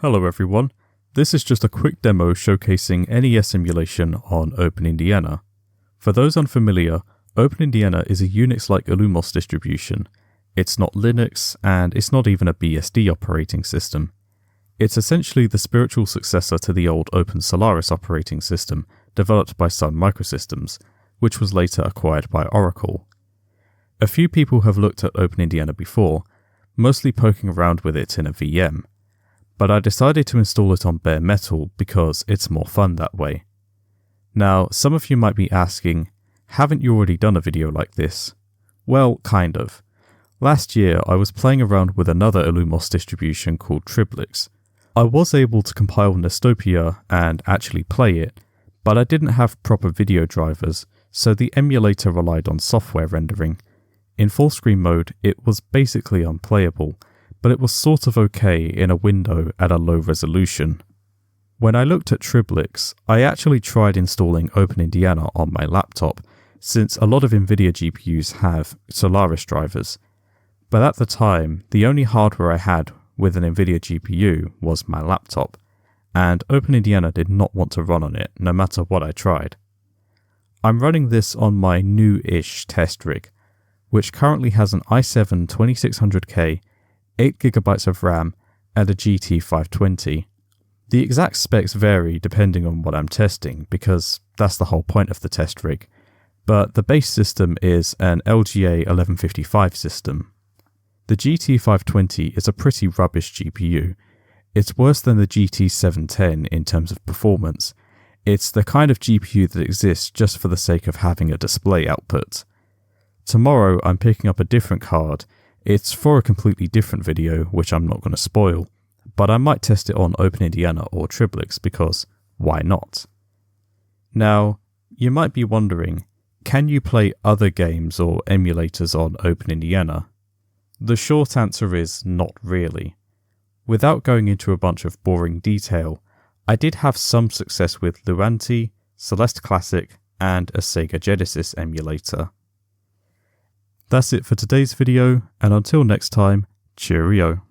Hello everyone, this is just a quick demo showcasing NES emulation on OpenIndiana. For those unfamiliar, OpenIndiana is a Unix-like Illumos distribution. It's not Linux, and it's not even a BSD operating system. It's essentially the spiritual successor to the old Open Solaris operating system developed by Sun Microsystems, which was later acquired by Oracle. A few people have looked at OpenIndiana before, mostly poking around with it in a VM. But I decided to install it on bare metal because it's more fun that way. Now, some of you might be asking, haven't you already done a video like this? Well, kind of. Last year I was playing around with another Illumos distribution called Triblix. I was able to compile Nestopia and actually play it, but I didn't have proper video drivers, so the emulator relied on software rendering. In full screen mode it was basically unplayable, but it was sort of okay in a window at a low resolution. When I looked at Triblix, I actually tried installing OpenIndiana on my laptop, since a lot of NVIDIA GPUs have Solaris drivers. But at the time, the only hardware I had with an NVIDIA GPU was my laptop, and OpenIndiana did not want to run on it no matter what I tried. I'm running this on my new-ish test rig, which currently has an i7 2600K, 8GB of RAM, and a GT 520. The exact specs vary depending on what I'm testing, because that's the whole point of the test rig, but the base system is an LGA 1155 system. The GT 520 is a pretty rubbish GPU. It's worse than the GT 710 in terms of performance. It's the kind of GPU that exists just for the sake of having a display output. Tomorrow I'm picking up a different card. It's for a completely different video, which I'm not going to spoil, but I might test it on OpenIndiana or Triblix because why not? Now, you might be wondering, can you play other games or emulators on OpenIndiana? The short answer is not really. Without going into a bunch of boring detail, I did have some success with Luanti, Celeste Classic, and a Sega Genesis emulator. That's it for today's video, and until next time, cheerio.